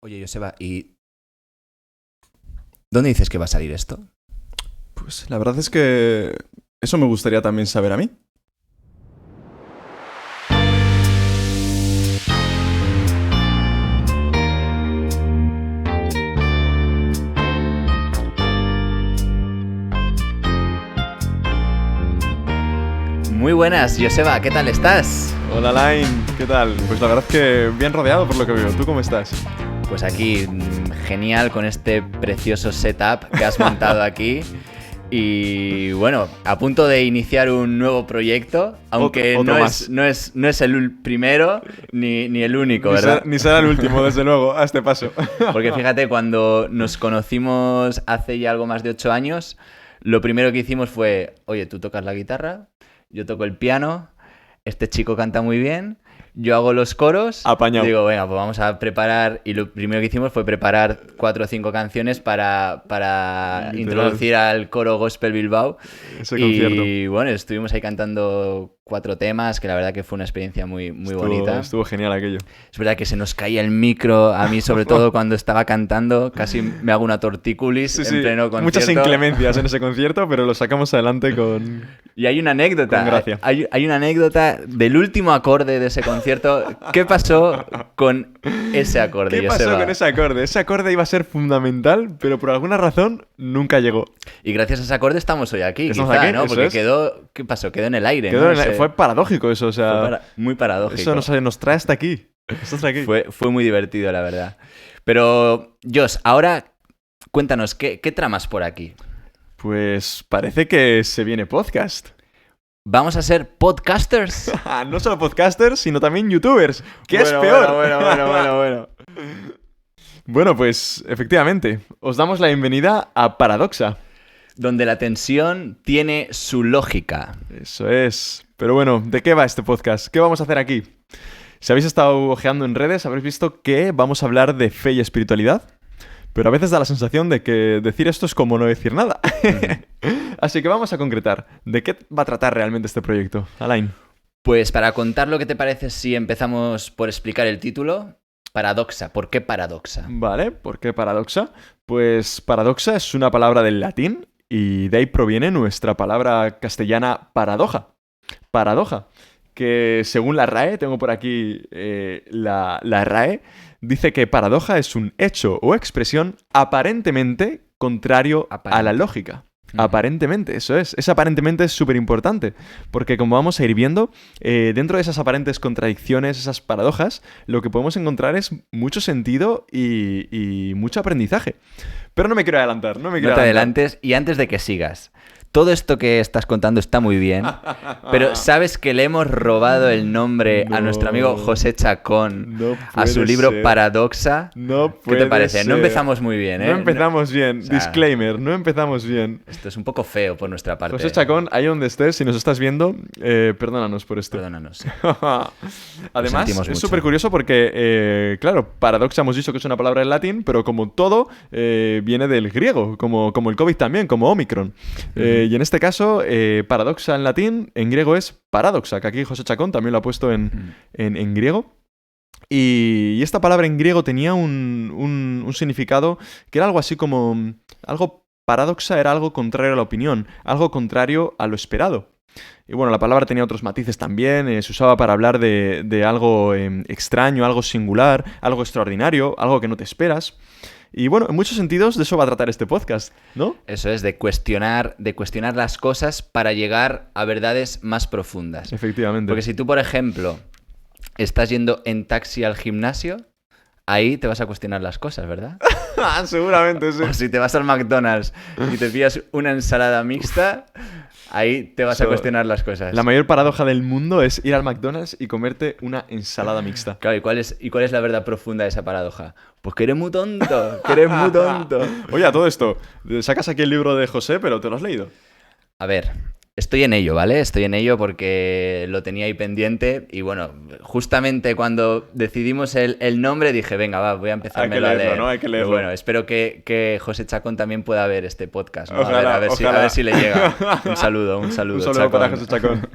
Oye, Joseba, ¿y dónde dices que va a salir esto? Pues la verdad es que eso me gustaría también saber a mí. Muy buenas, Joseba, ¿qué tal estás? Hola Line, ¿qué tal? Pues la verdad es que bien rodeado por lo que veo. ¿Tú cómo estás? Pues aquí, genial con este precioso setup que has montado aquí. Y bueno, a punto de iniciar un nuevo proyecto, aunque Otro no es el primero ni el único, ¿verdad? Ni será el último, desde luego, a este paso. Porque fíjate, cuando nos conocimos hace ya algo más de 8 años, lo primero que hicimos fue, oye, tú tocas la guitarra, yo toco el piano, este chico canta muy bien, yo hago los coros. Apañado. Digo, venga, pues vamos a preparar. Y lo primero que hicimos fue preparar 4 o 5 canciones para Literal. introducir al coro Gospel Bilbao. Ese concierto. Y bueno, estuvimos ahí cantando 4 temas, que la verdad que fue una experiencia muy bonita. Estuvo genial aquello. Es verdad que se nos caía el micro, a mí sobre todo cuando estaba cantando, casi me hago una tortícolis en pleno concierto. Muchas inclemencias en ese concierto, pero lo sacamos adelante con... Y hay una anécdota, Con gracia. hay una anécdota del último acorde de ese concierto. ¿Qué pasó con ese acorde? ¿Qué pasó con ese acorde? Ese acorde iba a ser fundamental, pero por alguna razón nunca llegó. Y gracias a ese acorde estamos hoy aquí, Estamos quizá, aquí, ¿no? eso Porque es. quedó... ¿Qué pasó? Quedó en el aire, ¿no? Fue paradójico eso, o sea... Muy paradójico. Eso nos trae hasta aquí. Fue muy divertido, la verdad. Pero, Josh, ahora cuéntanos, ¿qué tramas por aquí? Pues parece que se viene podcast. ¿Vamos a ser podcasters? No solo podcasters, sino también youtubers. ¿Qué es peor? Bueno. Bueno, pues efectivamente, os damos la bienvenida a Paradoxa. Donde la tensión tiene su lógica. Eso es. Pero bueno, ¿de qué va este podcast? ¿Qué vamos a hacer aquí? Si habéis estado ojeando en redes, habréis visto que vamos a hablar de fe y espiritualidad. Pero a veces da la sensación de que decir esto es como no decir nada. Así que vamos a concretar. ¿De qué va a tratar realmente este proyecto, Alain? Pues para contar lo que te parece si empezamos por explicar el título. Paradoxa. ¿Por qué paradoxa? Vale, ¿por qué paradoxa? Pues paradoxa es una palabra del latín y de ahí proviene nuestra palabra castellana paradoja. Paradoja. Que según la RAE, tengo por aquí la RAE, dice que paradoja es un hecho o expresión aparentemente contrario a la lógica. Aparentemente, eso es. Ese aparentemente es súper importante, porque como vamos a ir viendo, dentro de esas aparentes contradicciones, esas paradojas, lo que podemos encontrar es mucho sentido y mucho aprendizaje. Pero no me quiero adelantar, No te adelantes, y antes de que sigas, todo esto que estás contando está muy bien, pero ¿sabes que le hemos robado el nombre a nuestro amigo José Chacón a su libro Paradoxa? No ¿Qué te parece? ser. No empezamos muy bien, ¿eh? No empezamos bien. O sea, Disclaimer, no empezamos bien. Esto es un poco feo por nuestra parte. José Chacón, ahí donde estés, si nos estás viendo, perdónanos por esto. Perdónanos. Además, sentimos es mucho. súper curioso porque, claro, paradoxa hemos dicho que es una palabra en latín, pero como todo, viene del griego, como el COVID también, como Omicron. Y en este caso, paradoxa en latín, en griego es paradoxa, que aquí José Chacón también lo ha puesto en griego. Y esta palabra en griego tenía un significado que era algo así como... Paradoxa era algo contrario a la opinión, algo contrario a lo esperado. Y bueno, la palabra tenía otros matices también, se usaba para hablar de algo extraño, algo singular, algo extraordinario, algo que no te esperas. Y bueno, en muchos sentidos de eso va a tratar este podcast, ¿no? Eso es, de cuestionar las cosas para llegar a verdades más profundas. Efectivamente. Porque si tú, por ejemplo, estás yendo en taxi al gimnasio, ahí te vas a cuestionar las cosas, ¿verdad? Seguramente, sí. O si te vas al McDonald's y te pillas una ensalada mixta, ahí te vas a cuestionar las cosas. La mayor paradoja del mundo es ir al McDonald's y comerte una ensalada mixta. Claro, ¿y cuál es la verdad profunda de esa paradoja? Pues que eres muy tonto, que eres muy tonto. Oye, a todo esto, sacas aquí el libro de José, pero ¿te lo has leído? A ver, Estoy en ello, ¿vale? Estoy en ello porque lo tenía ahí pendiente y bueno, justamente cuando decidimos el nombre dije, venga, va, voy a empezármelo a leer. ¿no? Hay que leerlo. Pero bueno, espero que José Chacón también pueda ver este podcast, ¿no? Ojalá, a ver si le llega. Un saludo, Un saludo Chacón. para José Chacón.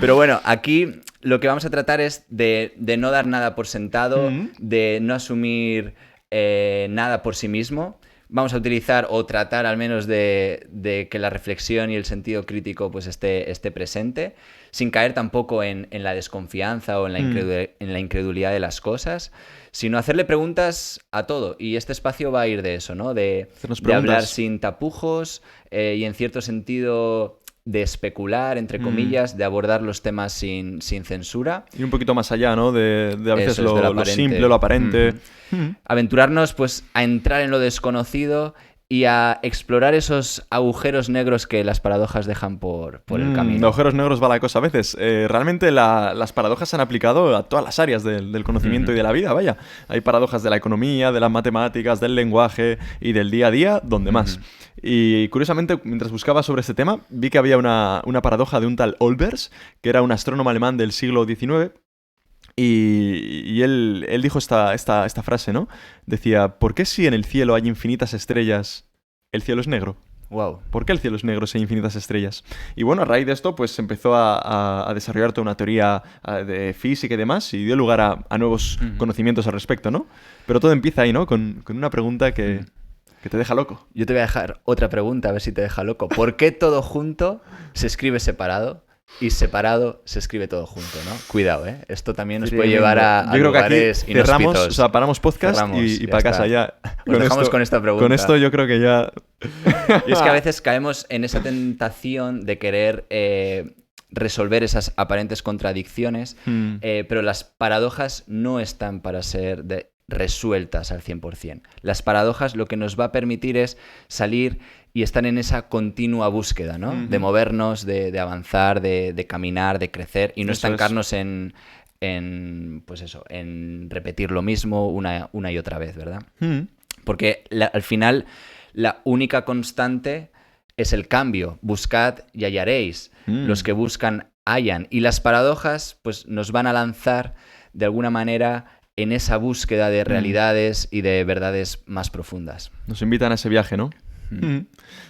Pero bueno, aquí lo que vamos a tratar es de no dar nada por sentado, de no asumir nada por sí mismo. Vamos a utilizar o tratar al menos de que la reflexión y el sentido crítico pues esté presente, sin caer tampoco en la desconfianza o en la incredulidad de las cosas, sino hacerle preguntas a todo. Y este espacio va a ir de eso, ¿no? De hablar sin tapujos y en cierto sentido de especular, entre comillas, de abordar los temas sin censura. Y un poquito más allá, ¿no? De a veces lo simple, lo aparente. Aventurarnos, pues, a entrar en lo desconocido y a explorar esos agujeros negros que las paradojas dejan por el camino. De agujeros negros va la cosa a veces. Realmente las paradojas se han aplicado a todas las áreas del conocimiento y de la vida, vaya. Hay paradojas de la economía, de las matemáticas, del lenguaje y del día a día, donde más. Y curiosamente, mientras buscaba sobre este tema, vi que había una paradoja de un tal Olbers, que era un astrónomo alemán del siglo XIX, y él dijo esta frase, ¿no? Decía, ¿por qué si en el cielo hay infinitas estrellas, el cielo es negro? Wow. ¿Por qué el cielo es negro si hay infinitas estrellas? Y bueno, a raíz de esto, pues empezó a desarrollar toda una teoría de física y demás, y dio lugar a nuevos conocimientos al respecto, ¿no? Pero todo empieza ahí, ¿no? Con una pregunta que te deja loco. Yo te voy a dejar otra pregunta, a ver si te deja loco. ¿Por qué todo junto se escribe separado y separado se escribe todo junto, ¿no? Cuidado, ¿eh? Esto también nos puede llevar a Yo creo que aquí lugares cerramos, inhóspitos. o sea, paramos podcast y para casa ya. Nos dejamos con esta pregunta. Con esto yo creo que ya... Y es que a veces caemos en esa tentación de querer resolver esas aparentes contradicciones, pero las paradojas no están para ser resueltas al 100%. Las paradojas lo que nos va a permitir es salir y estar en esa continua búsqueda, ¿no? De movernos, de avanzar, de caminar, de crecer y no estancarnos en pues eso, en repetir lo mismo una y otra vez, ¿verdad? Porque al final la única constante es el cambio. Buscad y hallaréis. Los que buscan hallan. Y las paradojas pues nos van a lanzar de alguna manera en esa búsqueda de realidades y de verdades más profundas. Nos invitan a ese viaje, ¿no? De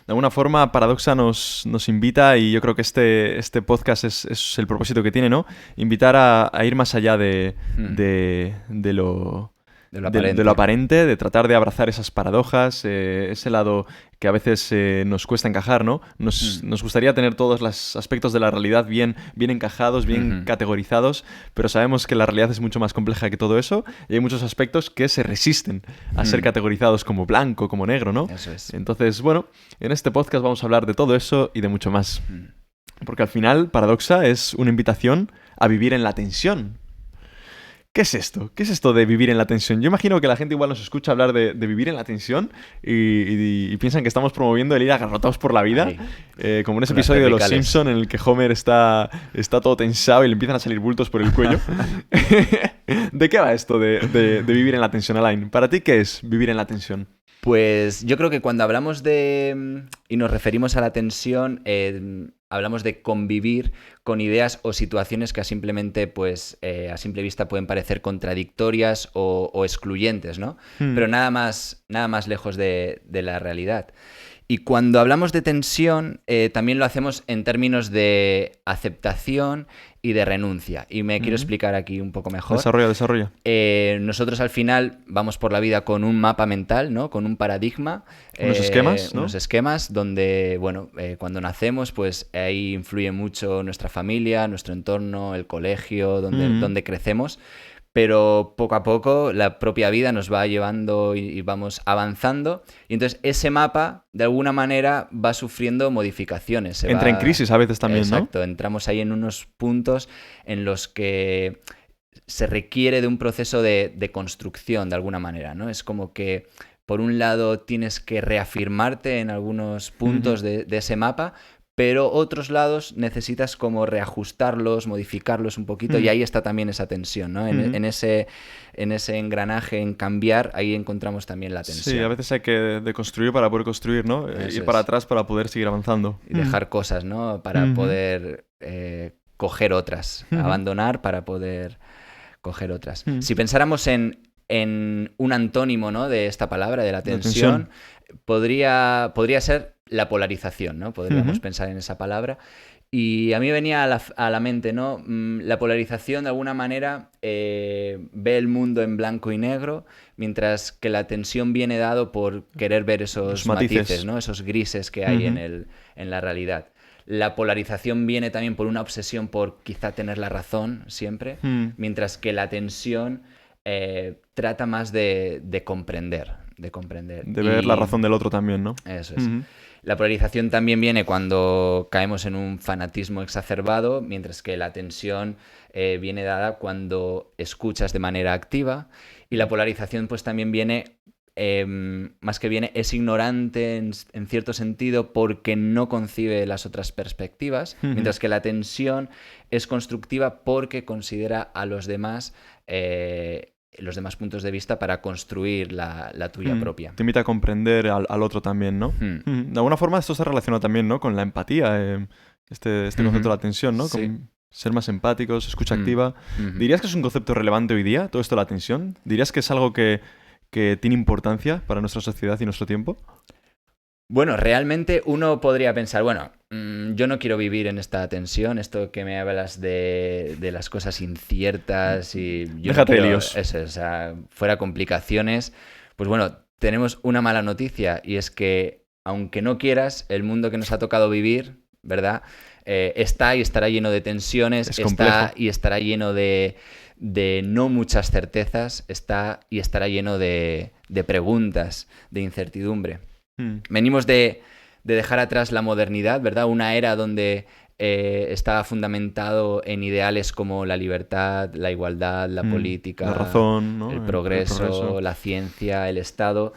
alguna forma, Paradoxa nos invita, y yo creo que este podcast es el propósito que tiene, ¿no? Invitar a ir más allá de lo aparente, de tratar de abrazar esas paradojas, ese lado que a veces nos cuesta encajar, ¿no? Nos gustaría tener todos los aspectos de la realidad bien encajados, bien categorizados, pero sabemos que la realidad es mucho más compleja que todo eso, y hay muchos aspectos que se resisten a ser categorizados como blanco, como negro, ¿no? Eso es. Entonces, bueno, en este podcast vamos a hablar de todo eso y de mucho más. Porque al final, Paradoxa es una invitación a vivir en la tensión. ¿Qué es esto? ¿Qué es esto de vivir en la tensión? Yo imagino que la gente igual nos escucha hablar de vivir en la tensión y piensan que estamos promoviendo el ir agarrotados por la vida, como en ese episodio de Los Simpson en el que Homer está todo tensado y le empiezan a salir bultos por el cuello. ¿De qué va esto de vivir en la tensión, Alain? ¿Para ti qué es vivir en la tensión? Pues yo creo que cuando hablamos y nos referimos a la tensión, hablamos de convivir con ideas o situaciones que simplemente, pues, a simple vista pueden parecer contradictorias o excluyentes, ¿no? Pero nada más lejos de la realidad. Y cuando hablamos de tensión, también lo hacemos en términos de aceptación y de renuncia. Y me quiero explicar aquí un poco mejor. Desarrolla. Nosotros al final vamos por la vida con un mapa mental, ¿no? Con un paradigma. Unos esquemas, ¿no? Unos esquemas donde, bueno, cuando nacemos, pues ahí influye mucho nuestra familia, nuestro entorno, el colegio, donde crecemos. Pero poco a poco la propia vida nos va llevando y vamos avanzando. Y entonces ese mapa, de alguna manera, va sufriendo modificaciones. Entra en crisis a veces también, Exacto, ¿no? Exacto, entramos ahí en unos puntos en los que se requiere de un proceso de construcción, de alguna manera, ¿no? Es como que, por un lado, tienes que reafirmarte en algunos puntos de ese mapa, pero otros lados necesitas como reajustarlos, modificarlos un poquito, y ahí está también esa tensión, ¿no? En ese engranaje, en cambiar, ahí encontramos también la tensión. Sí, a veces hay que deconstruir para poder construir, ¿no? Ir para atrás para poder seguir avanzando. Y dejar cosas, ¿no? Para poder coger otras, abandonar para poder coger otras. Si pensáramos en un antónimo, ¿no? De esta palabra, de la tensión, podría ser la polarización, ¿no? Podríamos pensar en esa palabra. Y a mí venía a la mente, ¿no? La polarización, de alguna manera, ve el mundo en blanco y negro, mientras que la tensión viene dado por querer ver esos matices, ¿no? Esos grises que hay en la realidad. La polarización viene también por una obsesión por quizá tener la razón siempre, mientras que la tensión trata más de comprender. De ver la razón del otro también, ¿no? Eso es. La polarización también viene cuando caemos en un fanatismo exacerbado, mientras que la tensión viene dada cuando escuchas de manera activa. Y la polarización pues también viene, más que viene, es ignorante en cierto sentido porque no concibe las otras perspectivas, mientras que la tensión es constructiva porque considera a los demás puntos de vista para construir la tuya propia. Te invita a comprender al otro también, ¿no? De alguna forma esto se relaciona también, ¿no? Con la empatía, este concepto de la tensión, ¿no? Sí. Con ser más empáticos, escucha activa. ¿Dirías que es un concepto relevante hoy día, todo esto de la tensión? ¿Dirías que es algo que tiene importancia para nuestra sociedad y nuestro tiempo? Bueno, realmente uno podría pensar, bueno, yo no quiero vivir en esta tensión, esto que me hablas de las cosas inciertas y... Déjate de líos. Eso, o sea, fuera complicaciones. Pues bueno, tenemos una mala noticia y es que, aunque no quieras, el mundo que nos ha tocado vivir, ¿verdad? Está y estará lleno de tensiones, está y estará lleno de no muchas certezas, está y estará lleno de preguntas, de incertidumbre. Venimos de dejar atrás la modernidad, ¿verdad? Una era donde estaba fundamentado en ideales como la libertad, la igualdad, la política, la razón, ¿no? el progreso, la ciencia, el Estado,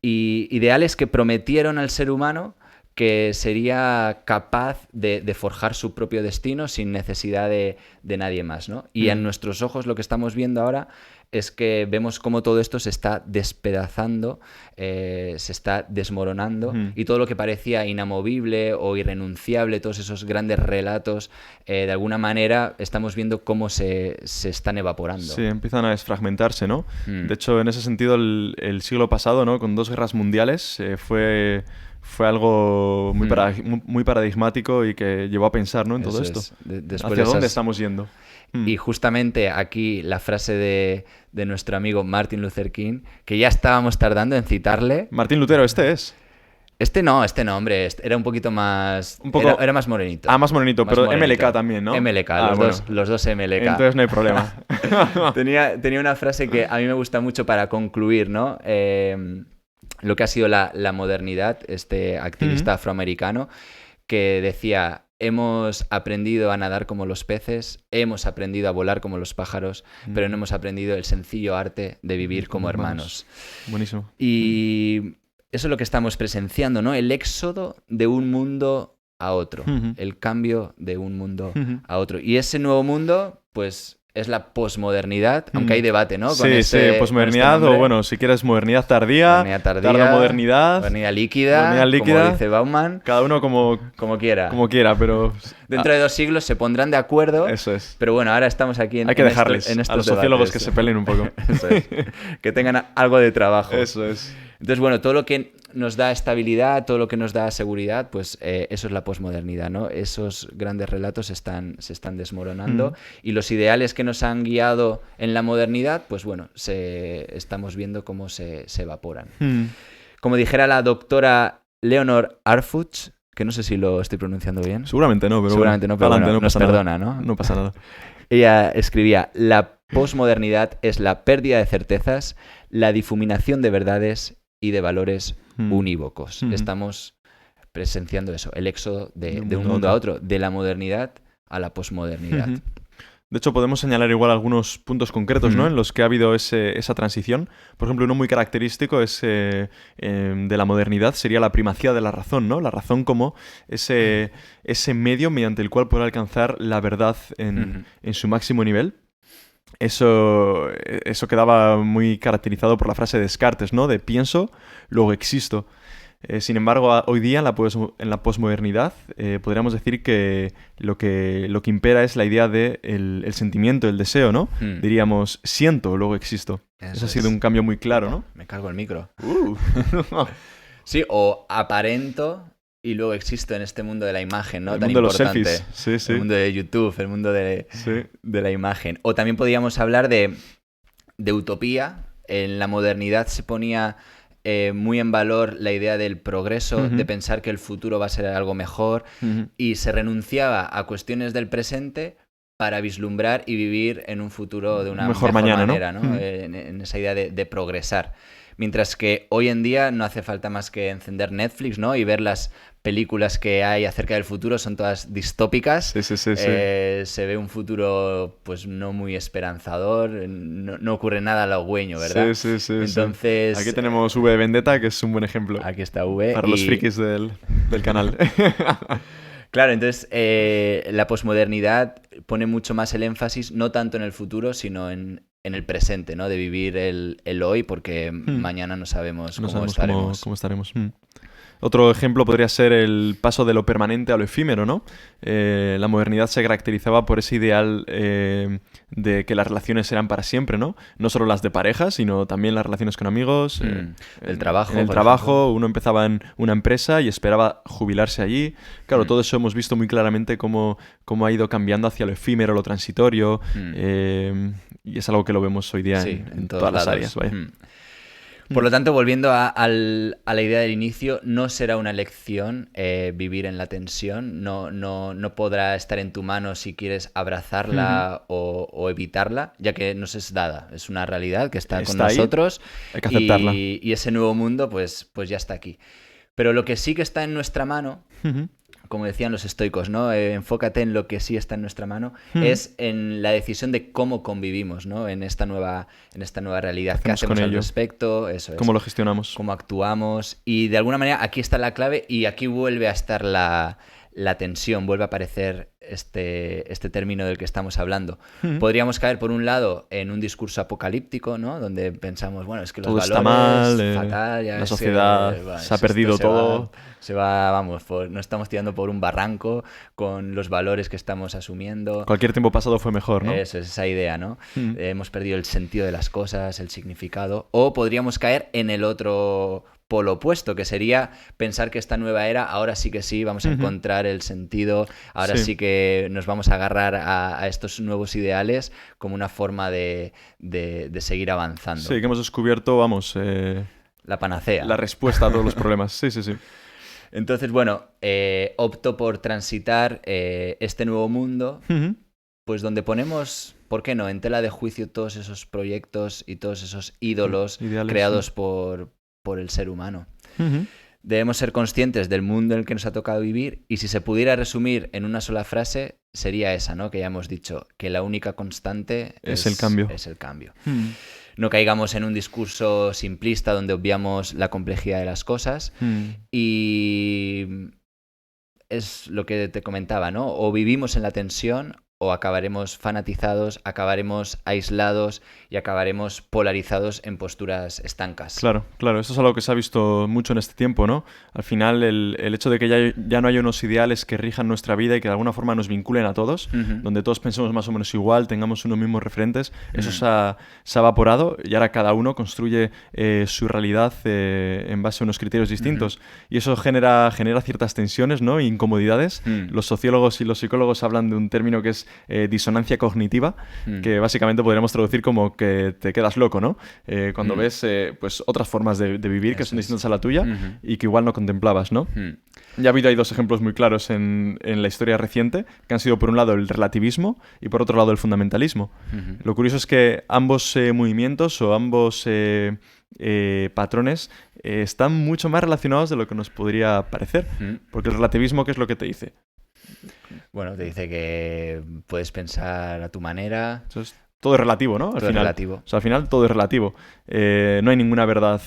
y ideales que prometieron al ser humano que sería capaz de forjar su propio destino sin necesidad de nadie más, ¿no? Y en nuestros ojos lo que estamos viendo ahora es que vemos cómo todo esto se está despedazando, se está desmoronando, y todo lo que parecía inamovible o irrenunciable, todos esos grandes relatos, de alguna manera estamos viendo cómo se están evaporando. Sí, empiezan a desfragmentarse, ¿no? De hecho, en ese sentido, el siglo pasado, ¿no? Con 2 guerras mundiales, fue algo muy paradigmático y que llevó a pensar, ¿no? En todo esto. ¿Hacia dónde estamos yendo? Y justamente aquí la frase de nuestro amigo Martin Luther King, que ya estábamos tardando en citarle. Martín Lutero, este es. Este no, hombre, era un poquito más... Era más morenito. Ah, más morenito, pero morenito. MLK también, ¿no? MLK, los dos MLK. Entonces no hay problema. tenía una frase que a mí me gusta mucho para concluir, ¿no? Lo que ha sido la modernidad, este activista afroamericano, que decía: hemos aprendido a nadar como los peces, hemos aprendido a volar como los pájaros, pero no hemos aprendido el sencillo arte de vivir como hermanos. Buenísimo. Y eso es lo que estamos presenciando, ¿no? El éxodo de un mundo a otro, el cambio de un mundo a otro. Y ese nuevo mundo, pues, es la posmodernidad, aunque hay debate, ¿no? Sí, posmodernidad, o bueno, si quieres modernidad tardía, modernidad líquida, como dice Bauman. Cada uno como quiera. Como quiera, pero... Dentro de 2 siglos se pondrán de acuerdo. Eso es. Pero bueno, ahora estamos aquí hay que dejarles estos a los sociólogos que se peleen un poco. Eso es. Que tengan algo de trabajo. Eso es. Entonces, bueno, todo lo que nos da estabilidad, todo lo que nos da seguridad, pues eso es la posmodernidad, ¿no? Esos grandes relatos se están desmoronando y los ideales que nos han guiado en la modernidad, pues bueno, estamos viendo cómo se evaporan. Como dijera la doctora Leonor Arfuch, que no sé si lo estoy pronunciando bien. Seguramente no, pero seguramente no, pero bueno, nos perdona, ¿no? No pasa nada. Ella escribía: la posmodernidad es la pérdida de certezas, la difuminación de verdades y de valores unívocos. Estamos presenciando eso, el éxodo de un mundo a otro, de la modernidad a la posmodernidad. De hecho, podemos señalar igual algunos puntos concretos, ¿no? En los que ha habido esa transición. Por ejemplo, uno muy característico es de la modernidad sería la primacía de la razón, ¿no? La razón como ese medio mediante el cual poder alcanzar la verdad en su máximo nivel. Eso quedaba muy caracterizado por la frase de Descartes, ¿no? De pienso, luego existo. Sin embargo, hoy día en la posmodernidad podríamos decir que lo que impera es la idea de el sentimiento, el deseo, ¿no? Diríamos, siento, luego existo. Eso ha sido un cambio muy claro, ¿no? Me cargo el micro. Sí, o aparento y luego existo en este mundo de la imagen, ¿no? El Tan mundo de los importante. selfies. Sí, sí. El mundo de YouTube, el mundo de la imagen. O también podríamos hablar de utopía. En la modernidad se ponía muy en valor la idea del progreso, de pensar que el futuro va a ser algo mejor, y se renunciaba a cuestiones del presente para vislumbrar y vivir en un futuro de una mejor manera, ¿no? En esa idea de progresar. Mientras que hoy en día no hace falta más que encender Netflix, ¿no? Y ver las películas que hay acerca del futuro, son todas distópicas. Sí. Se ve un futuro pues no muy esperanzador, no ocurre nada halagüeño, ¿verdad? Sí. Entonces... Aquí tenemos V de Vendetta, que es un buen ejemplo. Aquí está V. Para los frikis del canal. Claro, entonces la posmodernidad pone mucho más el énfasis, no tanto en el futuro, sino en el presente, ¿no? De vivir el hoy, porque mañana no sabemos cómo estaremos. Otro ejemplo podría ser el paso de lo permanente a lo efímero, ¿no? La modernidad se caracterizaba por ese ideal de que las relaciones eran para siempre, ¿no? No solo las de pareja, sino también las relaciones con amigos. El trabajo. En el trabajo, uno empezaba en una empresa y esperaba jubilarse allí. Claro, todo eso hemos visto muy claramente cómo ha ido cambiando hacia lo efímero, lo transitorio. Y es algo que lo vemos hoy día en todas las áreas. Vaya. Por lo tanto, volviendo a la idea del inicio, no será una elección vivir en la tensión, no podrá estar en tu mano si quieres abrazarla o evitarla, ya que nos es dada, es una realidad que está con nosotros. Hay que aceptarla. Y ese nuevo mundo pues ya está aquí. Pero lo que sí que está en nuestra mano, como decían los estoicos, ¿no? Enfócate en lo que sí está en nuestra mano, es en la decisión de cómo convivimos, ¿no? En esta nueva realidad. ¿Qué hacemos al respecto? Eso es. ¿Cómo lo gestionamos? ¿Cómo actuamos? Y de alguna manera aquí está la clave y aquí vuelve a estar la tensión, vuelve a aparecer este término del que estamos hablando. Podríamos caer, por un lado, en un discurso apocalíptico, ¿no? Donde pensamos, bueno, es que los todo valores... está mal, fatal, ya la sociedad se ha perdido todo. No estamos tirando por un barranco con los valores que estamos asumiendo. Cualquier tiempo pasado fue mejor, ¿no? Eso es esa idea, ¿no? Hemos perdido el sentido de las cosas, el significado. O podríamos caer en el otro polo opuesto, que sería pensar que esta nueva era, ahora sí que sí, vamos a encontrar el sentido, ahora sí que nos vamos a agarrar a estos nuevos ideales como una forma de seguir avanzando. Sí, que hemos descubierto, la panacea. La respuesta a todos los problemas. Sí. Entonces, bueno, opto por transitar este nuevo mundo, pues donde ponemos, ¿por qué no?, en tela de juicio todos esos proyectos y todos esos ídolos ideales, creados por el ser humano. Debemos ser conscientes del mundo en el que nos ha tocado vivir, y si se pudiera resumir en una sola frase, sería esa, ¿no? Que ya hemos dicho, que la única constante es el cambio. No caigamos en un discurso simplista donde obviamos la complejidad de las cosas. Y es lo que te comentaba, ¿no? O vivimos en la tensión o acabaremos fanatizados, acabaremos aislados y acabaremos polarizados en posturas estancas. Claro, eso es algo que se ha visto mucho en este tiempo, ¿no? Al final, el hecho de que ya no haya unos ideales que rijan nuestra vida y que de alguna forma nos vinculen a todos, donde todos pensemos más o menos igual, tengamos unos mismos referentes, eso se ha evaporado y ahora cada uno construye su realidad en base a unos criterios distintos. Y eso genera ciertas tensiones, ¿no? E incomodidades. Los sociólogos y los psicólogos hablan de un término que es disonancia cognitiva, que básicamente podríamos traducir como que te quedas loco, ¿no? Cuando ves pues otras formas de vivir que son distintas a la tuya y que igual no contemplabas, ¿no? Ya hay dos ejemplos muy claros en la historia reciente, que han sido por un lado el relativismo y por otro lado el fundamentalismo. Lo curioso es que ambos movimientos o ambos patrones están mucho más relacionados de lo que nos podría parecer. Porque el relativismo, ¿qué es lo que te dice? Bueno, te dice que puedes pensar a tu manera, Eso es, todo es relativo, ¿no? Al todo es final. relativo. O sea, al final todo es relativo. No hay ninguna verdad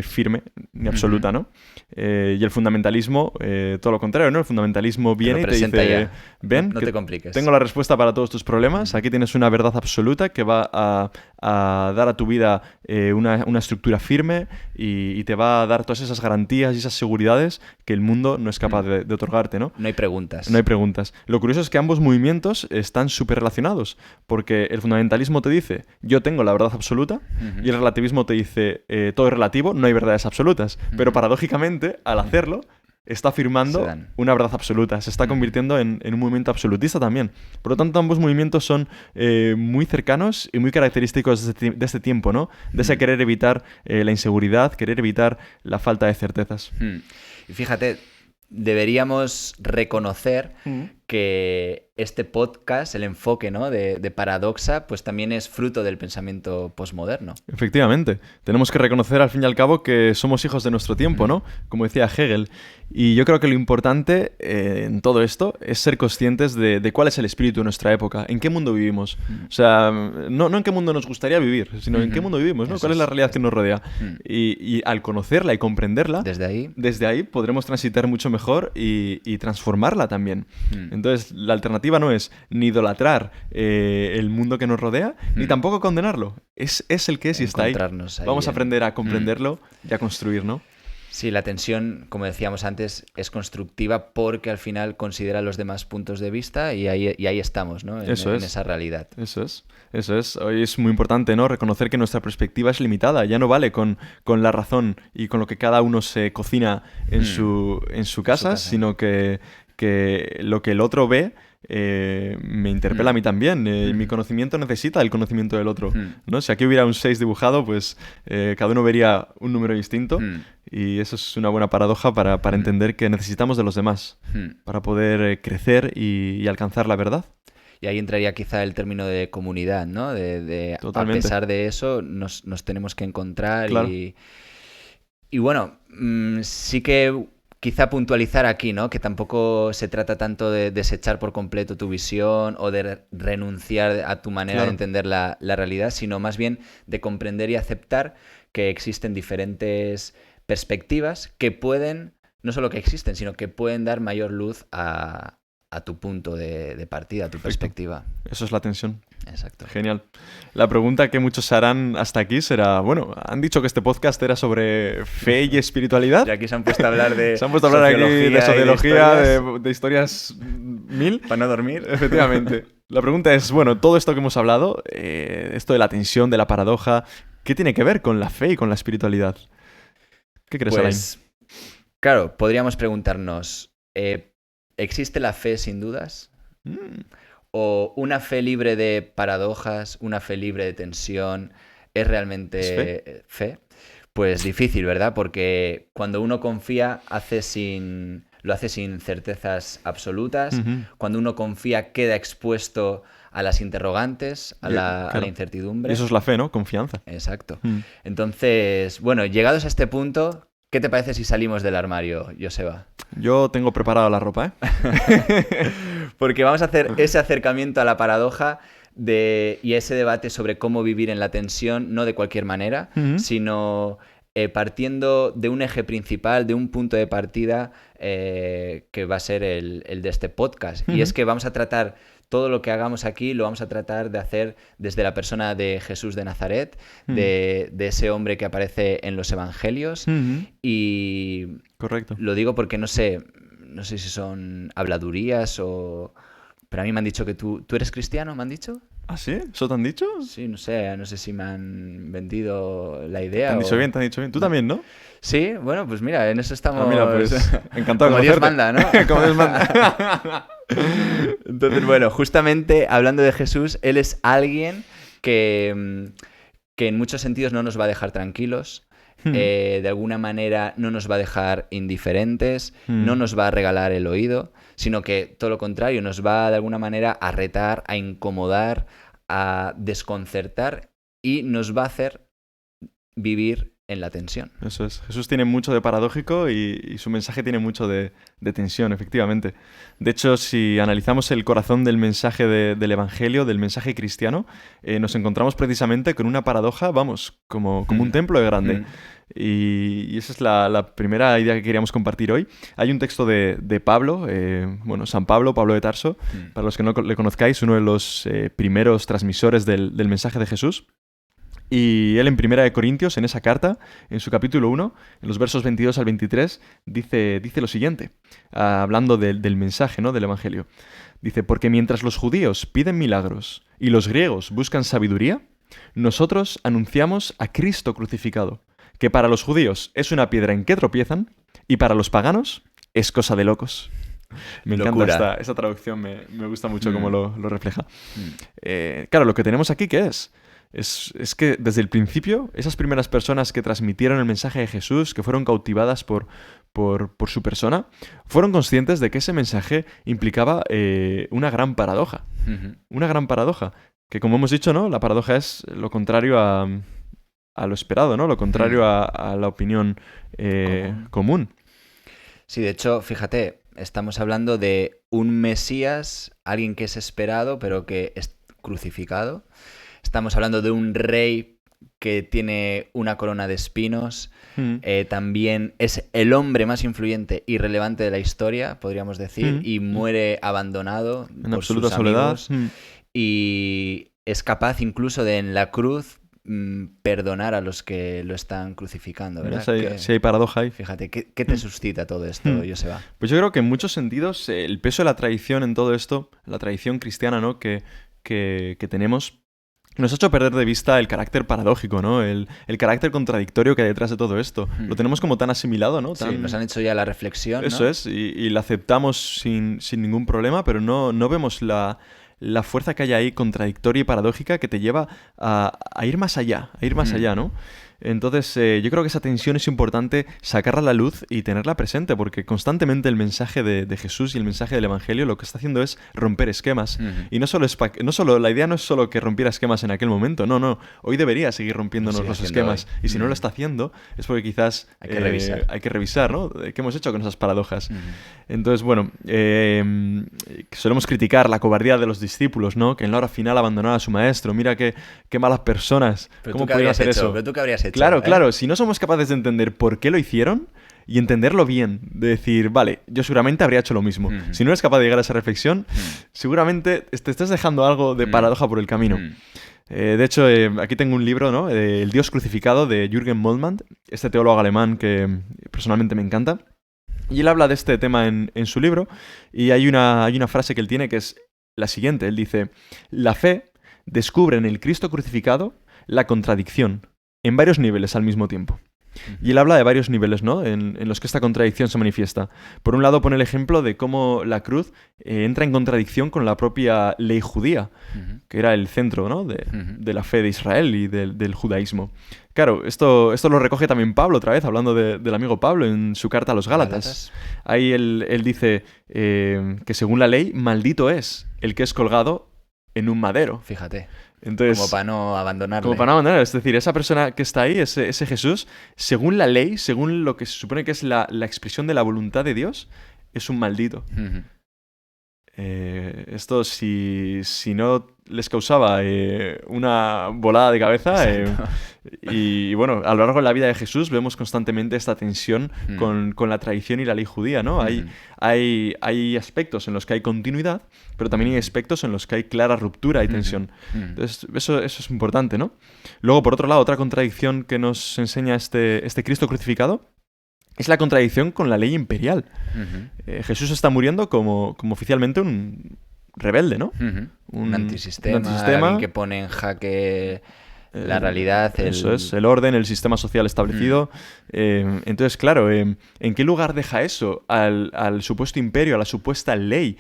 firme ni absoluta, ¿no? Y el fundamentalismo, todo lo contrario, ¿no? El fundamentalismo viene y te presenta dice, ya. ven, No que te compliques. tengo la respuesta para todos tus problemas, aquí tienes una verdad absoluta que va a dar a tu vida una estructura firme y te va a dar todas esas garantías y esas seguridades que el mundo no es capaz de otorgarte, ¿no? No hay preguntas. No hay preguntas. Lo curioso es que ambos movimientos están súper relacionados, porque el fundamentalismo te dice, yo tengo la verdad absoluta, y el relativismo te dice, todo es relativo, no hay verdades absolutas. Pero paradójicamente, al hacerlo, está afirmando una verdad absoluta, se está convirtiendo en un movimiento absolutista también. Por lo tanto, ambos movimientos son muy cercanos y muy característicos de este tiempo, ¿no? De ese querer evitar la inseguridad, querer evitar la falta de certezas. Y fíjate, deberíamos reconocer que este podcast, el enfoque, ¿no? de Paradoxa, pues también es fruto del pensamiento posmoderno. Efectivamente. Tenemos que reconocer al fin y al cabo que somos hijos de nuestro tiempo, ¿no? Como decía Hegel. Y yo creo que lo importante en todo esto es ser conscientes de cuál es el espíritu de nuestra época, en qué mundo vivimos. O sea, no en qué mundo nos gustaría vivir, sino en qué mundo vivimos, ¿no? ¿Cuál es la realidad que nos rodea? Y al conocerla y comprenderla, desde ahí podremos transitar mucho mejor y transformarla también. Entonces, la alternativa no es ni idolatrar el mundo que nos rodea, ni tampoco condenarlo. Es el que es y está ahí. Vamos a aprender a comprenderlo y a construir, ¿no? Sí, la tensión, como decíamos antes, es constructiva porque al final considera los demás puntos de vista y ahí estamos, ¿no? En esa realidad. Eso es. Hoy es muy importante, ¿no? Reconocer que nuestra perspectiva es limitada. Ya no vale con la razón y con lo que cada uno se cocina en su casa, sino que lo que el otro ve me interpela a mí también. Mi conocimiento necesita el conocimiento del otro, ¿no? Si aquí hubiera un 6 dibujado, pues cada uno vería un número distinto y eso es una buena paradoja para entender que necesitamos de los demás para poder crecer y alcanzar la verdad. Y ahí entraría quizá el término de comunidad, ¿no? A pesar de eso, nos tenemos que encontrar. Claro. Y bueno, sí que quizá puntualizar aquí, ¿no? Que tampoco se trata tanto de desechar por completo tu visión o de renunciar a tu manera de entender la realidad, sino más bien de comprender y aceptar que existen diferentes perspectivas que pueden, no solo que existen, sino que pueden dar mayor luz a tu punto de partida, a tu perspectiva. Eso es la tensión. Exacto. Genial. La pregunta que muchos harán hasta aquí será, bueno, han dicho que este podcast era sobre fe y espiritualidad. Y aquí se han puesto a hablar de sociología, de historias 1000. Para no dormir. Efectivamente. La pregunta es, bueno, todo esto que hemos hablado, esto de la tensión, de la paradoja, ¿qué tiene que ver con la fe y con la espiritualidad? ¿Qué crees, Alain? Claro, podríamos preguntarnos, ¿existe la fe sin dudas? ¿O una fe libre de paradojas, una fe libre de tensión, es realmente fe? Pues difícil, ¿verdad? Porque cuando uno confía, lo hace sin certezas absolutas. Cuando uno confía, queda expuesto a las interrogantes, a la incertidumbre. Y eso es la fe, ¿no? Confianza. Exacto. Entonces, bueno, llegados a este punto, ¿qué te parece si salimos del armario, Joseba? Yo tengo preparada la ropa, ¿eh? Porque vamos a hacer ese acercamiento a la paradoja y ese debate sobre cómo vivir en la tensión, no de cualquier manera, sino partiendo de un eje principal, de un punto de partida que va a ser el de este podcast. Y es que vamos a tratar todo lo que hagamos aquí, lo vamos a tratar de hacer desde la persona de Jesús de Nazaret, de ese hombre que aparece en los evangelios. Y correcto. Lo digo porque no sé si son habladurías o... Pero a mí me han dicho que tú eres cristiano, ¿me han dicho? ¿Ah, sí? ¿Eso te han dicho? Sí, no sé si me han vendido la idea. Te han dicho bien, te han dicho bien. Tú también, ¿no? Sí, bueno, pues mira, en eso estamos... Mira, pues encantado como de Dios manda, ¿no? Como Dios manda. Entonces, bueno, justamente hablando de Jesús, él es alguien que en muchos sentidos no nos va a dejar tranquilos. De alguna manera no nos va a dejar indiferentes, no nos va a regalar el oído, sino que todo lo contrario, nos va de alguna manera a retar, a incomodar, a desconcertar y nos va a hacer vivir en la tensión. Eso es. Jesús tiene mucho de paradójico y su mensaje tiene mucho de tensión, efectivamente. De hecho, si analizamos el corazón del mensaje del Evangelio, del mensaje cristiano, nos encontramos precisamente con una paradoja, vamos, como un templo de grande. Y esa es la primera idea que queríamos compartir hoy. Hay un texto de Pablo, San Pablo, Pablo de Tarso, para los que no le conozcáis, uno de los primeros transmisores del mensaje de Jesús. Y él en Primera de Corintios, en esa carta, en su capítulo 1, en los versos 22 al 23, dice lo siguiente, hablando del mensaje, ¿no?, del Evangelio. Dice, porque mientras los judíos piden milagros y los griegos buscan sabiduría, nosotros anunciamos a Cristo crucificado, que para los judíos es una piedra en que tropiezan y para los paganos es cosa de locos. Me encanta esta traducción, me gusta mucho cómo lo refleja. Claro, lo que tenemos aquí, ¿qué es? Es que desde el principio, esas primeras personas que transmitieron el mensaje de Jesús, que fueron cautivadas por su persona, fueron conscientes de que ese mensaje implicaba una gran paradoja. Una gran paradoja. Que como hemos dicho, ¿no?, la paradoja es lo contrario a lo esperado, ¿no? Lo contrario a la opinión común. Sí, de hecho, fíjate, estamos hablando de un Mesías, alguien que es esperado, pero que es crucificado. Estamos hablando de un rey que tiene una corona de espinos. También es el hombre más influyente y relevante de la historia, podríamos decir, y muere abandonado en por absoluta sus soledad. amigos. Y es capaz incluso de en la cruz perdonar a los que lo están crucificando, ¿verdad? Si hay paradoja ahí. Fíjate, ¿qué te suscita todo esto, Joseba? Pues yo creo que en muchos sentidos el peso de la tradición en todo esto, la tradición cristiana, ¿no?, que tenemos, nos ha hecho perder de vista el carácter paradójico, ¿no? El carácter contradictorio que hay detrás de todo esto. Lo tenemos como tan asimilado, ¿no? Sí, nos han hecho ya la reflexión, ¿no? Eso es, y la aceptamos sin ningún problema, pero no vemos la fuerza que hay ahí contradictoria y paradójica que te lleva a ir más allá, ¿no? Entonces, yo creo que esa tensión es importante sacarla a la luz y tenerla presente, porque constantemente el mensaje de Jesús y el mensaje del Evangelio lo que está haciendo es romper esquemas. Y no solo la idea no es solo que rompiera esquemas en aquel momento, no. Hoy debería seguir rompiéndonos los esquemas. Hoy. Y si no lo está haciendo, es porque quizás hay que revisar, ¿no? ¿Qué hemos hecho con esas paradojas? Entonces, bueno, solemos criticar la cobardía de los discípulos, ¿no? Que en la hora final abandonaron a su maestro. Mira qué malas personas. Pero ¿Cómo podían hacer eso? Pero tú qué habrías hecho. Claro, si no somos capaces de entender por qué lo hicieron y entenderlo bien, de decir, vale, yo seguramente habría hecho lo mismo. Si no eres capaz de llegar a esa reflexión, seguramente te estás dejando algo de paradoja por el camino. De hecho, aquí tengo un libro, ¿no?, El Dios crucificado, de Jürgen Moltmann, este teólogo alemán que personalmente me encanta. Y él habla de este tema en su libro, y hay una frase que él tiene que es la siguiente. Él dice, la fe descubre en el Cristo crucificado la contradicción en varios niveles al mismo tiempo. Y él habla de varios niveles, ¿no?, en los que esta contradicción se manifiesta. Por un lado pone el ejemplo de cómo la cruz entra en contradicción con la propia ley judía, que era el centro, ¿no?, de la fe de Israel y del judaísmo. Claro, esto lo recoge también Pablo otra vez, hablando del amigo Pablo en su carta a los Gálatas. Ahí él dice que según la ley, maldito es el que es colgado en un madero. Fíjate. Entonces, como para no abandonarle. Como para no abandonarle. Es decir, esa persona que está ahí, ese Jesús, según la ley, según lo que se supone que es la expresión de la voluntad de Dios, es un maldito. Esto, si no les causaba una volada de cabeza, y bueno, a lo largo de la vida de Jesús vemos constantemente esta tensión con la tradición y la ley judía, ¿no? Hay aspectos en los que hay continuidad, pero también hay aspectos en los que hay clara ruptura y tensión. Entonces, eso es importante, ¿no? Luego, por otro lado, otra contradicción que nos enseña este Cristo crucificado es la contradicción con la ley imperial. Jesús está muriendo como oficialmente un rebelde, ¿no? Un antisistema, alguien que pone en jaque la realidad. Eso es, el orden, el sistema social establecido. Entonces, claro, ¿en qué lugar deja eso al supuesto imperio, a la supuesta ley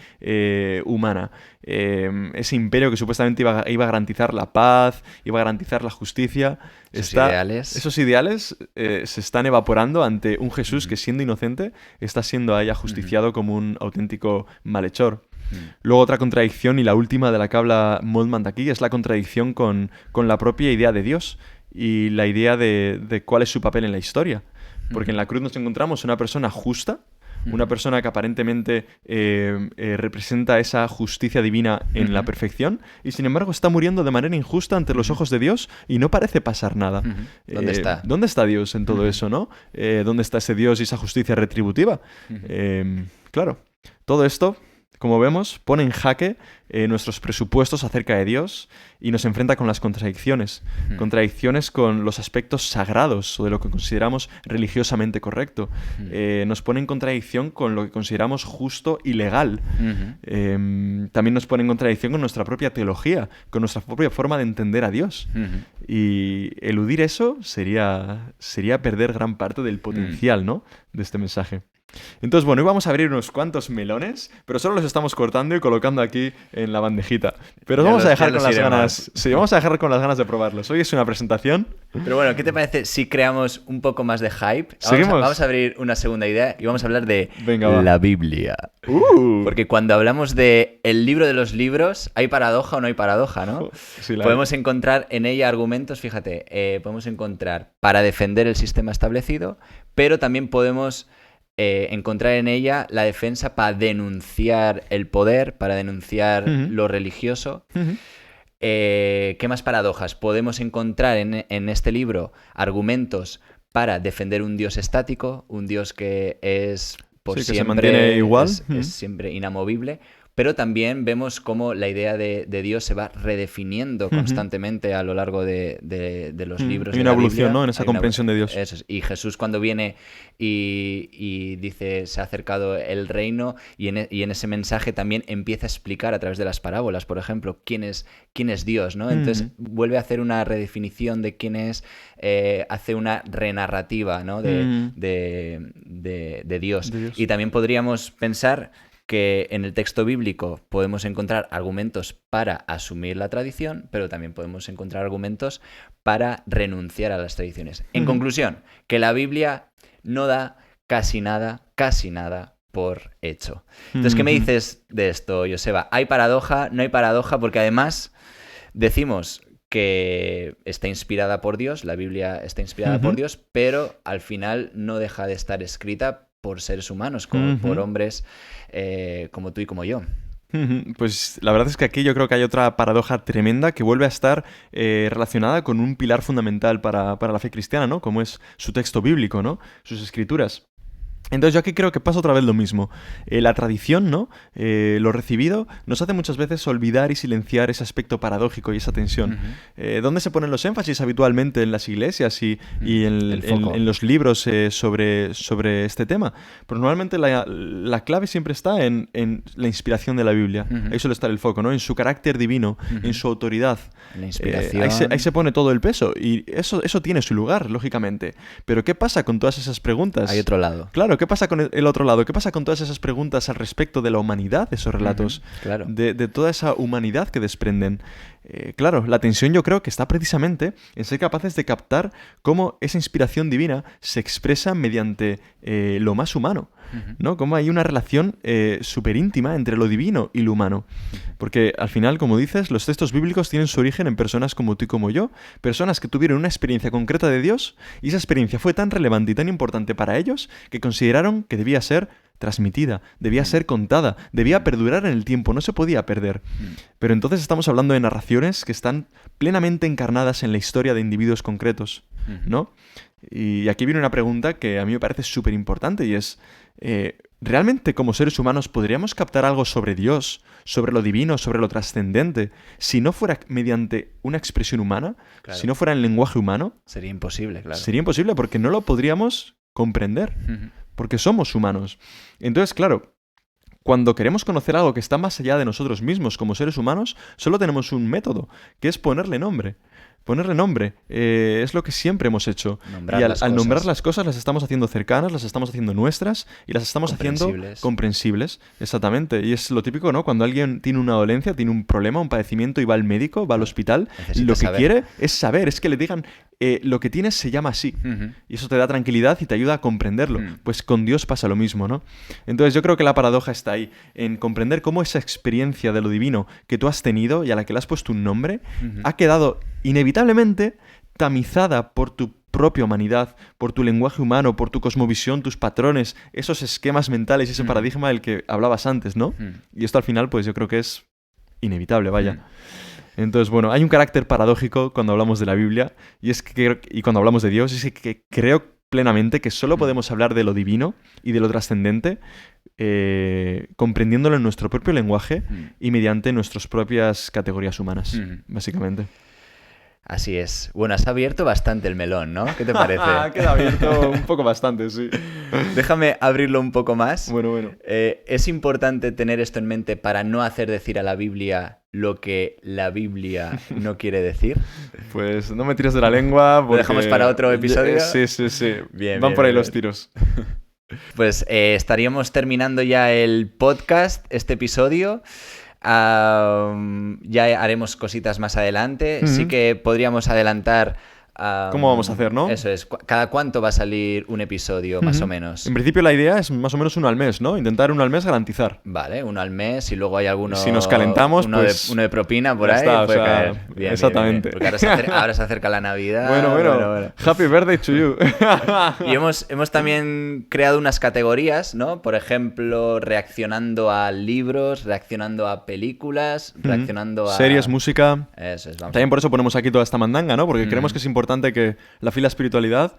humana? Ese imperio que supuestamente iba a garantizar la paz, iba a garantizar la justicia. Esos ideales se están evaporando ante un Jesús que, siendo inocente, está siendo ahí ajusticiado como un auténtico malhechor. Luego otra contradicción, y la última de la que habla Moltmann aquí, es la contradicción con la propia idea de Dios y la idea de cuál es su papel en la historia. Porque en la cruz nos encontramos una persona justa, una persona que aparentemente representa esa justicia divina en la perfección, y sin embargo está muriendo de manera injusta ante los ojos de Dios y no parece pasar nada. ¿Dónde está? ¿Dónde está Dios en todo eso, no? ¿Dónde está ese Dios y esa justicia retributiva? Claro, todo esto, como vemos, pone en jaque nuestros presupuestos acerca de Dios y nos enfrenta con las contradicciones. Contradicciones con los aspectos sagrados o de lo que consideramos religiosamente correcto. Nos pone en contradicción con lo que consideramos justo y legal. También nos pone en contradicción con nuestra propia teología, con nuestra propia forma de entender a Dios. Y eludir eso sería perder gran parte del potencial, ¿no?, de este mensaje. Entonces, bueno, hoy vamos a abrir unos cuantos melones, pero solo los estamos cortando y colocando aquí en la bandejita. Pero vamos a dejar con las ganas. Sí, vamos a dejar con las ganas de probarlos. Hoy es una presentación. Pero bueno, ¿qué te parece si creamos un poco más de hype? ¿Seguimos? Vamos a abrir una segunda idea y vamos a hablar de Venga, la Biblia. Porque cuando hablamos de el libro de los libros, ¿hay paradoja o no hay paradoja, no? Sí, podemos encontrar en ella argumentos, fíjate, podemos encontrar para defender el sistema establecido, pero también podemos encontrar en ella la defensa para denunciar el poder, para denunciar lo religioso. ¿Qué más paradojas? Podemos encontrar en este libro argumentos para defender un Dios estático, un Dios que es por sí, que siempre, se mantiene igual. Es siempre inamovible. Pero también vemos cómo la idea de Dios se va redefiniendo constantemente a lo largo de los libros. Hay de una la evolución, Biblia, ¿no?, en esa comprensión de Dios. Eso es. Y Jesús cuando viene y dice se ha acercado el reino, y en ese mensaje también empieza a explicar a través de las parábolas, por ejemplo, quién es Dios, ¿no? Entonces vuelve a hacer una redefinición de quién es, hace una renarrativa, ¿no?, de Dios. Y también podríamos pensar que en el texto bíblico podemos encontrar argumentos para asumir la tradición, pero también podemos encontrar argumentos para renunciar a las tradiciones. En conclusión, que la Biblia no da casi nada por hecho. Entonces, ¿qué me dices de esto, Joseba? ¿Hay paradoja? ¿No hay paradoja? Porque además decimos que está inspirada por Dios, la Biblia está inspirada por Dios, pero al final no deja de estar escrita por seres humanos, como por hombres como tú y como yo. Pues la verdad es que aquí yo creo que hay otra paradoja tremenda que vuelve a estar relacionada con un pilar fundamental para la fe cristiana, ¿no? Como es su texto bíblico, ¿no?, sus escrituras. Entonces yo aquí creo que pasa otra vez lo mismo. La tradición, ¿no?, lo recibido, nos hace muchas veces olvidar y silenciar ese aspecto paradójico y esa tensión. ¿Dónde se ponen los énfasis habitualmente en las iglesias y en los libros sobre este tema? Pues normalmente la clave siempre está en la inspiración de la Biblia. Ahí suele estar el foco, ¿no?, en su carácter divino, en su autoridad. La inspiración. Ahí se pone todo el peso y eso tiene su lugar, lógicamente. Pero ¿qué pasa con todas esas preguntas? Hay otro lado. Claro, ¿qué pasa con el otro lado? ¿Qué pasa con todas esas preguntas al respecto de la humanidad de esos relatos? Claro. De toda esa humanidad que desprenden. Claro, la tensión yo creo que está precisamente en ser capaces de captar cómo esa inspiración divina se expresa mediante lo más humano, ¿no? Cómo hay una relación súper íntima entre lo divino y lo humano. Porque al final, como dices, los textos bíblicos tienen su origen en personas como tú y como yo, personas que tuvieron una experiencia concreta de Dios y esa experiencia fue tan relevante y tan importante para ellos que consideraron que debía ser transmitida, debía ser contada, debía perdurar en el tiempo, no se podía perder. Pero entonces estamos hablando de narraciones que están plenamente encarnadas en la historia de individuos concretos, ¿no? Y aquí viene una pregunta que a mí me parece súper importante y es, ¿realmente como seres humanos podríamos captar algo sobre Dios, sobre lo divino, sobre lo trascendente, si no fuera mediante una expresión humana, Claro. si no fuera en lenguaje humano? Sería imposible, claro. Sería imposible porque no lo podríamos comprender. Porque somos humanos. Entonces, claro, cuando queremos conocer algo que está más allá de nosotros mismos como seres humanos, solo tenemos un método, que es ponerle nombre. Ponerle nombre es lo que siempre hemos hecho. Nombrar Y al las cosas. nombrar las cosas las estamos haciendo cercanas, las estamos haciendo nuestras y las estamos haciendo comprensibles. Exactamente. Y es lo típico, ¿no? Cuando alguien tiene una dolencia, tiene un problema, un padecimiento y va al médico, va al hospital, Necesita lo que saber. quiere es saber, es que le digan lo que tienes se llama así. Y eso te da tranquilidad y te ayuda a comprenderlo. Pues con Dios pasa lo mismo, ¿no? Entonces yo creo que la paradoja está ahí, en comprender cómo esa experiencia de lo divino que tú has tenido y a la que le has puesto un nombre, ha quedado inevitablemente tamizada por tu propia humanidad, por tu lenguaje humano, por tu cosmovisión, tus patrones, esos esquemas mentales y ese paradigma del que hablabas antes, ¿no? Y esto al final, pues yo creo que es inevitable, vaya. Entonces, bueno, hay un carácter paradójico cuando hablamos de la Biblia y cuando hablamos de Dios, es que creo plenamente que solo podemos hablar de lo divino y de lo trascendente comprendiéndolo en nuestro propio lenguaje y mediante nuestras propias categorías humanas, básicamente. Así es. Bueno, has abierto bastante el melón, ¿no? ¿Qué te parece? Queda abierto un poco bastante, sí. Déjame abrirlo un poco más. Bueno. Es importante tener esto en mente para no hacer decir a la Biblia lo que la Biblia no quiere decir. Pues no me tires de la lengua. Porque... ¿Lo dejamos para otro episodio? Sí. Bien, por ahí los tiros. Pues estaríamos terminando ya el podcast, este episodio. Ya haremos cositas más adelante. Sí que podríamos adelantar... ¿Cómo vamos a hacer, no? Eso es. ¿Cada cuánto va a salir un episodio, más o menos? En principio la idea es más o menos uno al mes, ¿no? Intentar uno al mes garantizar. Vale, uno al mes y luego hay alguno... Si nos calentamos, uno pues... uno de propina por ahí está, puede caer. Bien, exactamente. Bien. Porque ahora se acerca la Navidad. Bueno. Happy birthday to you. Y hemos también creado unas categorías, ¿no? Por ejemplo, reaccionando a libros, reaccionando a películas, reaccionando a... series, música... Eso es, vamos. También por eso ponemos aquí toda esta mandanga, ¿no? Porque creemos que es importante que la fe y la espiritualidad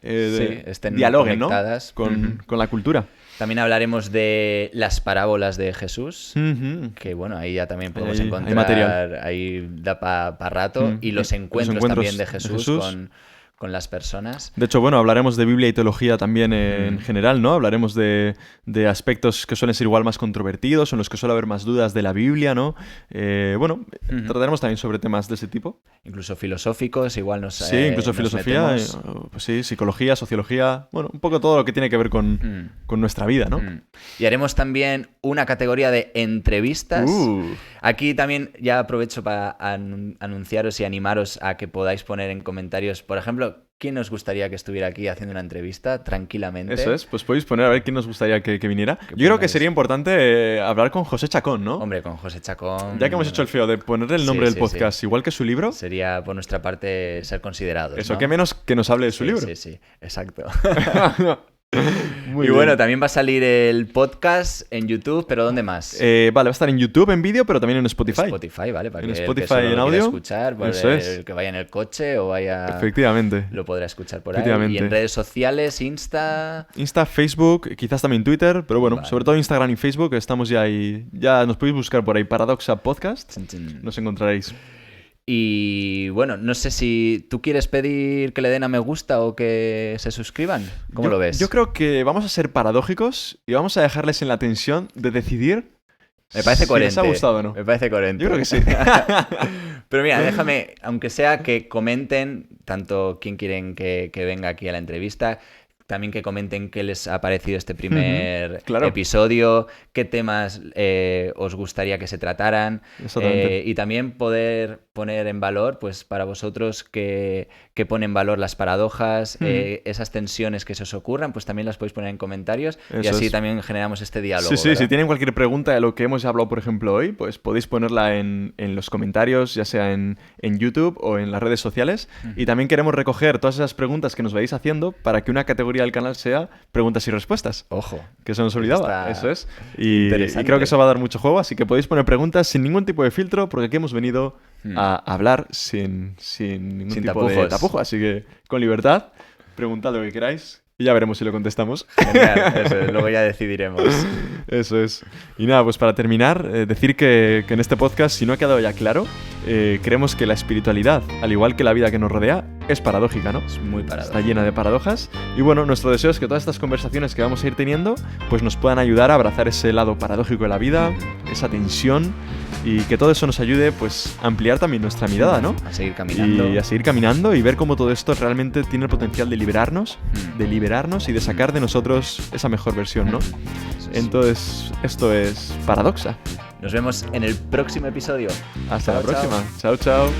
estén dialoguen, conectadas, ¿no? Con la cultura. También hablaremos de las parábolas de Jesús, que bueno, ahí ya también podemos encontrar, hay material. Ahí da para rato, y los encuentros también de Jesús. Con las personas. De hecho, bueno, hablaremos de Biblia y teología también en general, ¿no? Hablaremos de aspectos que suelen ser igual más controvertidos, en los que suele haber más dudas de la Biblia, ¿no? Trataremos también sobre temas de ese tipo. Incluso filosóficos, igual nos Sí, incluso filosofía, pues sí, psicología, sociología, bueno, un poco todo lo que tiene que ver con nuestra vida, ¿no? Y haremos también una categoría de entrevistas. Aquí también ya aprovecho para anunciaros y animaros a que podáis poner en comentarios, por ejemplo, ¿quién os gustaría que estuviera aquí haciendo una entrevista tranquilamente? Eso es, pues podéis poner a ver quién nos gustaría que viniera. Yo creo que sería importante hablar con José Chacón, ¿no? Hombre, con José Chacón... Ya que hemos hecho el feo de ponerle el nombre del podcast, igual que su libro... Sería por nuestra parte ser considerados, eso, ¿no? ¿Qué menos que nos hable de su libro? Sí, exacto. Muy y bien. bueno, también va a salir el podcast en YouTube, pero ¿dónde más? Vale, va a estar en YouTube en vídeo, pero también en Spotify. Spotify, vale, para en que Spotify el que solo en lo audio. quiera escuchar, pues el que vaya en el coche o vaya... Efectivamente. Lo podrá escuchar por ahí. Y en redes sociales, Insta, Facebook, quizás también Twitter, pero bueno, sobre todo Instagram y Facebook, estamos ya ahí. Ya nos podéis buscar por ahí, Paradoxa Podcast, nos encontraréis. Y bueno, no sé si tú quieres pedir que le den a me gusta o que se suscriban. ¿Cómo lo ves? Yo creo que vamos a ser paradójicos y vamos a dejarles en la tensión de decidir. Me parece coherente. Si les ha gustado o no. Me parece coherente. Yo creo que sí. Pero mira, déjame, aunque sea que comenten tanto quién quieren que venga aquí a la entrevista, también que comenten qué les ha parecido este primer episodio, qué temas os gustaría que se trataran, y también poder poner en valor, pues para vosotros que ponen en valor las paradojas, esas tensiones que se os ocurran, pues también las podéis poner en comentarios. Eso y así también generamos este diálogo. Sí, si tienen cualquier pregunta de lo que hemos hablado, por ejemplo, hoy, pues podéis ponerla en los comentarios, ya sea en YouTube o en las redes sociales. Y también queremos recoger todas esas preguntas que nos vais haciendo para que una categoría del canal sea preguntas y respuestas. Ojo. Que se nos olvidaba. Eso es. Y creo que eso va a dar mucho juego, así que podéis poner preguntas sin ningún tipo de filtro, porque aquí hemos venido a hablar sin ningún tipo de tapujo. Así que con libertad, preguntad lo que queráis y ya veremos si lo contestamos. Genial, eso es, luego ya decidiremos. Eso es. Y nada, pues para terminar, decir que en este podcast, si no ha quedado ya claro, creemos que la espiritualidad, al igual que la vida que nos rodea, es paradójica, ¿no? Es muy paradójica. Está llena de paradojas. Y bueno, nuestro deseo es que todas estas conversaciones que vamos a ir teniendo, pues nos puedan ayudar a abrazar ese lado paradójico de la vida, esa tensión, y que todo eso nos ayude, pues, a ampliar también nuestra mirada, ¿no? A seguir caminando. Y a seguir caminando y ver cómo todo esto realmente tiene el potencial de liberarnos y de sacar de nosotros esa mejor versión, ¿no? Entonces, esto es Paradoxa. Nos vemos en el próximo episodio. Hasta la próxima. Chao, chao.